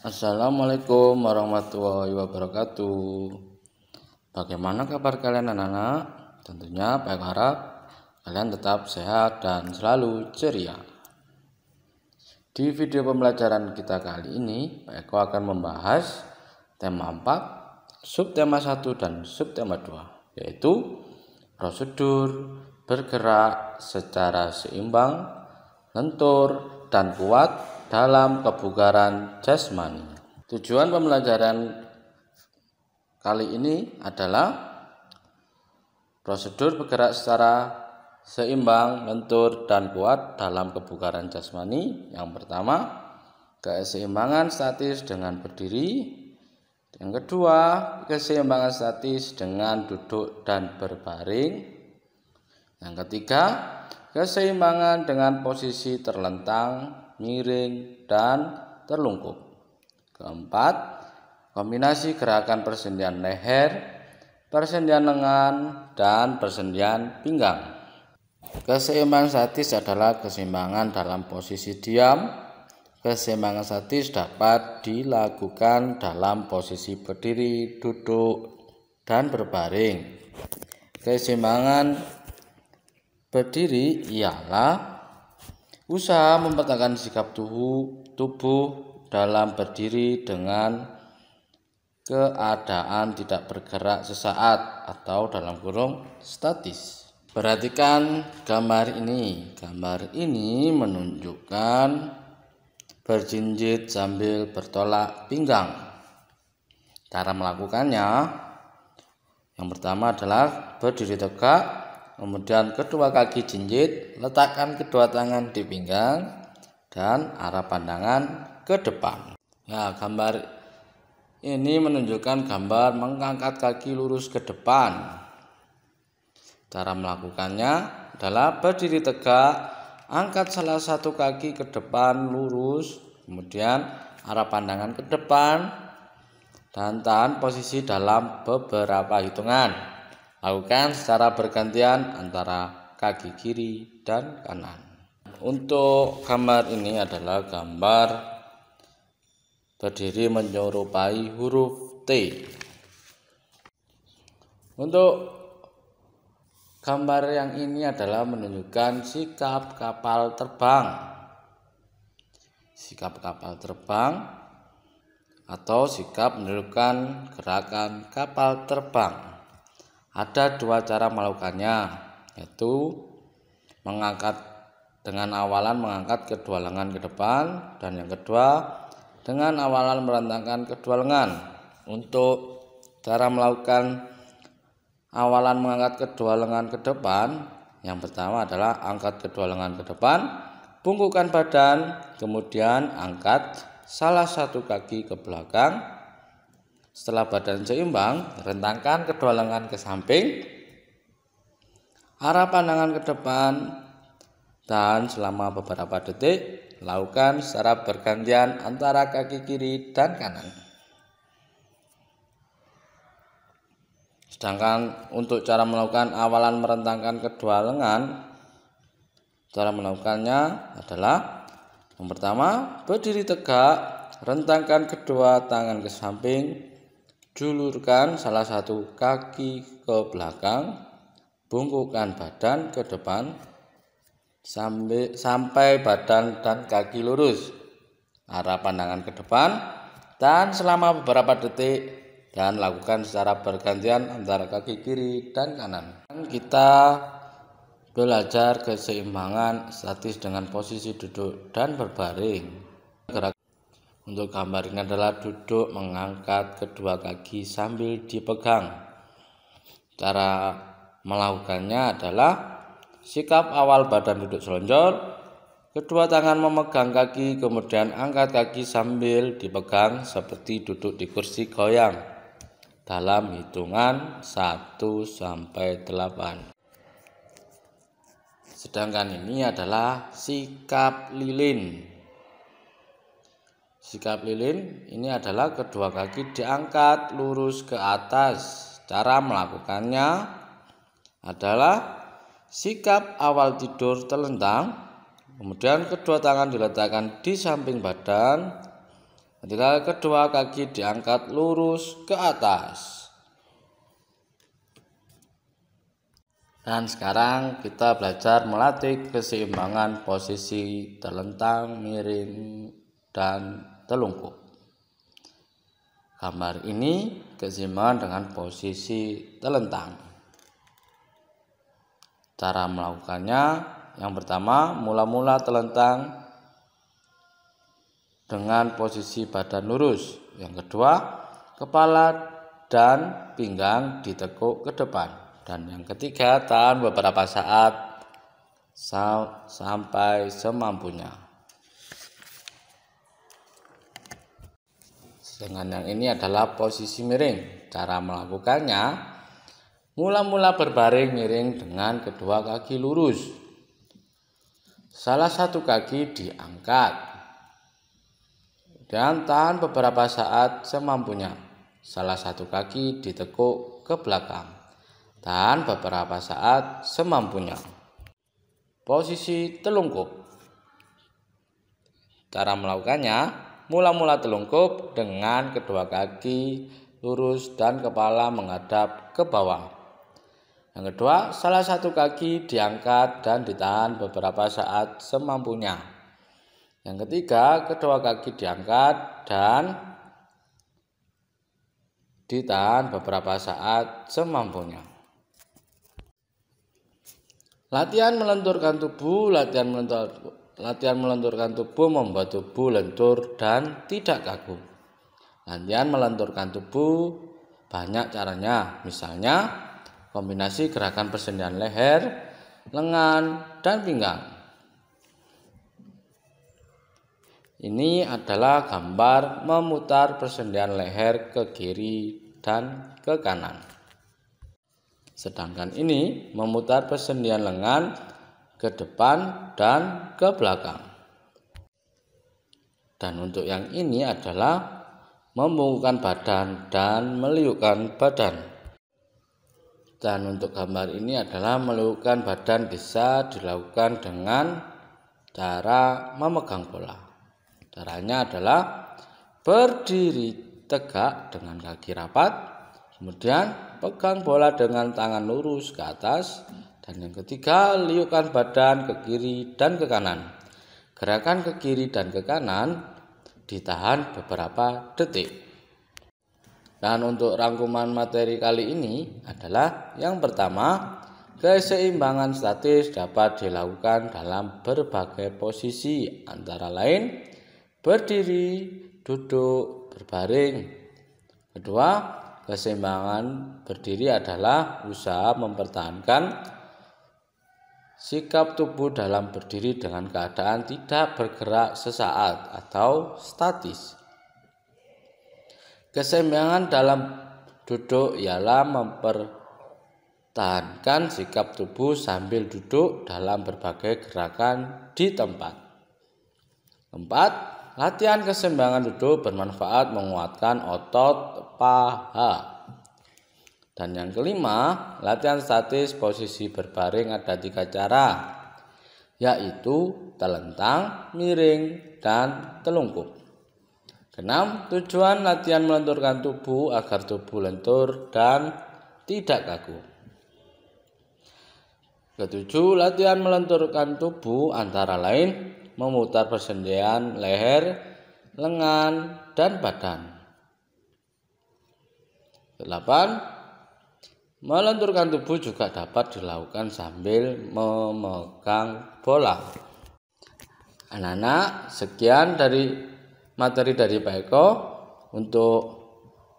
Assalamualaikum warahmatullahi wabarakatuh. Bagaimana kabar kalian anak-anak? Tentunya Pak Eko harap kalian tetap sehat dan selalu ceria. Di video pembelajaran kita kali ini, Pak Eko akan membahas tema 4, subtema 1 dan subtema 2, yaitu prosedur bergerak secara seimbang, lentur, dan kuat dalam kebugaran jasmani. Tujuan pembelajaran kali ini adalah prosedur bergerak secara seimbang, lentur, dan kuat dalam kebugaran jasmani. Yang pertama, keseimbangan statis dengan berdiri. Yang kedua, keseimbangan statis dengan duduk dan berbaring. Yang ketiga, keseimbangan dengan posisi terlentang, miring, dan terlungkup. Keempat, kombinasi gerakan persendian leher, persendian lengan, dan persendian pinggang. Keseimbangan statis adalah keseimbangan dalam posisi diam. Keseimbangan statis dapat dilakukan dalam posisi berdiri, duduk, dan berbaring. Keseimbangan berdiri ialah usaha mempertahankan sikap tubuh dalam berdiri dengan keadaan tidak bergerak sesaat atau dalam kurung statis. Perhatikan gambar ini. Gambar ini menunjukkan berjinjit sambil bertolak pinggang. Cara melakukannya, yang pertama adalah berdiri tegak. Kemudian kedua kaki jinjit, letakkan kedua tangan di pinggang dan arah pandangan ke depan. Ya, gambar ini menunjukkan gambar mengangkat kaki lurus ke depan. Cara melakukannya adalah berdiri tegak, angkat salah satu kaki ke depan lurus, kemudian arah pandangan ke depan, dan tahan posisi dalam beberapa hitungan. Lakukan secara bergantian antara kaki kiri dan kanan. Untuk gambar ini adalah gambar berdiri menyerupai huruf T. Untuk gambar yang ini adalah menunjukkan sikap kapal terbang. Sikap kapal terbang atau sikap menunjukkan gerakan kapal terbang. Ada dua cara melakukannya, yaitu dengan awalan mengangkat kedua lengan ke depan, dan yang kedua dengan awalan merentangkan kedua lengan. Untuk cara melakukan awalan mengangkat kedua lengan ke depan, yang pertama adalah angkat kedua lengan ke depan, bungkukkan badan, kemudian angkat salah satu kaki ke belakang. Setelah badan seimbang, rentangkan kedua lengan ke samping, arah pandangan ke depan, dan selama beberapa detik lakukan secara bergantian antara kaki kiri dan kanan. Sedangkan untuk cara melakukan awalan merentangkan kedua lengan, cara melakukannya adalah yang pertama, berdiri tegak, rentangkan kedua tangan ke samping, julurkan salah satu kaki ke belakang, bungkukkan badan ke depan sampai badan dan kaki lurus, arah pandangan ke depan, dan selama beberapa detik, dan lakukan secara bergantian antara kaki kiri dan kanan. Kita belajar keseimbangan statis dengan posisi duduk dan berbaring. Untuk gambar ini adalah duduk mengangkat kedua kaki sambil dipegang. Cara melakukannya adalah sikap awal badan duduk selonjor, kedua tangan memegang kaki, kemudian angkat kaki sambil dipegang seperti duduk di kursi goyang dalam hitungan 1 sampai 8. Sedangkan ini adalah sikap lilin. Sikap lilin ini adalah kedua kaki diangkat lurus ke atas. Cara melakukannya adalah sikap awal tidur terlentang, kemudian kedua tangan diletakkan di samping badan, Ketika kedua kaki diangkat lurus ke atas. Dan sekarang kita belajar melatih keseimbangan posisi telentang, miring, dan telungkup. Gambar ini keseimbangan dengan posisi telentang. Cara melakukannya, yang pertama, mula-mula telentang dengan posisi badan lurus. Yang kedua, kepala dan pinggang ditekuk ke depan. Dan yang ketiga, tahan beberapa saat sampai semampunya. Sedangkan yang ini adalah posisi miring. Cara melakukannya, mula-mula berbaring miring dengan kedua kaki lurus. Salah satu kaki diangkat. Dan tahan beberapa saat semampunya. Salah satu kaki ditekuk ke belakang. Tahan beberapa saat semampunya. Posisi telungkup. Cara melakukannya, mula-mula telungkup dengan kedua kaki lurus dan kepala menghadap ke bawah. Yang kedua, salah satu kaki diangkat dan ditahan beberapa saat semampunya. Yang ketiga, kedua kaki diangkat dan ditahan beberapa saat semampunya. Latihan melenturkan tubuh. Latihan melenturkan tubuh membuat tubuh lentur dan tidak kaku. Latihan melenturkan tubuh banyak caranya. Misalnya, kombinasi gerakan persendian leher, lengan, dan pinggang. Ini adalah gambar memutar persendian leher ke kiri dan ke kanan. Sedangkan ini memutar persendian lengan ke depan dan ke belakang. Dan untuk yang ini adalah membungkukkan badan dan meliukkan badan. Dan untuk gambar ini adalah meliukkan badan bisa dilakukan dengan cara memegang bola. Caranya adalah berdiri tegak dengan kaki rapat, kemudian pegang bola dengan tangan lurus ke atas, dan yang ketiga, liukkan badan ke kiri dan ke kanan. Gerakan ke kiri dan ke kanan ditahan beberapa detik. Dan untuk rangkuman materi kali ini adalah yang pertama, keseimbangan statis dapat dilakukan dalam berbagai posisi, antara lain berdiri, duduk, berbaring. Kedua, keseimbangan berdiri adalah usaha mempertahankan sikap tubuh dalam berdiri dengan keadaan tidak bergerak sesaat atau statis. Keseimbangan dalam duduk ialah mempertahankan sikap tubuh sambil duduk dalam berbagai gerakan di tempat. Keempat, latihan keseimbangan duduk bermanfaat menguatkan otot paha. Dan yang kelima, latihan statis posisi berbaring ada 3 cara, yaitu telentang, miring, dan telungkup. Keenam, tujuan latihan melenturkan tubuh agar tubuh lentur dan tidak kaku. Ketujuh, latihan melenturkan tubuh antara lain memutar persendian leher, lengan, dan badan. 8. Melenturkan tubuh juga dapat dilakukan sambil memegang bola. Anak-anak, sekian dari materi dari Pak Eko untuk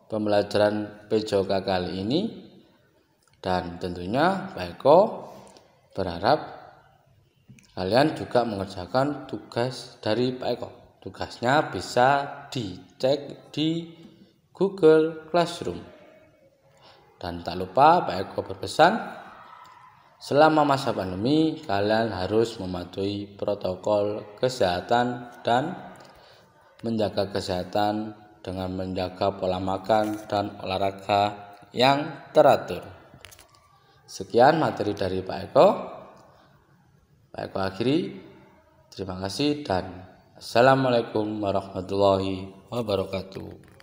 pembelajaran PJOK kali ini. Dan tentunya Pak Eko berharap kalian juga mengerjakan tugas dari Pak Eko. Tugasnya bisa dicek di Google Classroom. Dan tak lupa Pak Eko berpesan, selama masa pandemi kalian harus mematuhi protokol kesehatan dan menjaga kesehatan dengan menjaga pola makan dan olahraga yang teratur. Sekian materi dari Pak Eko. Pak Eko akhiri. Terima kasih dan Assalamualaikum warahmatullahi wabarakatuh.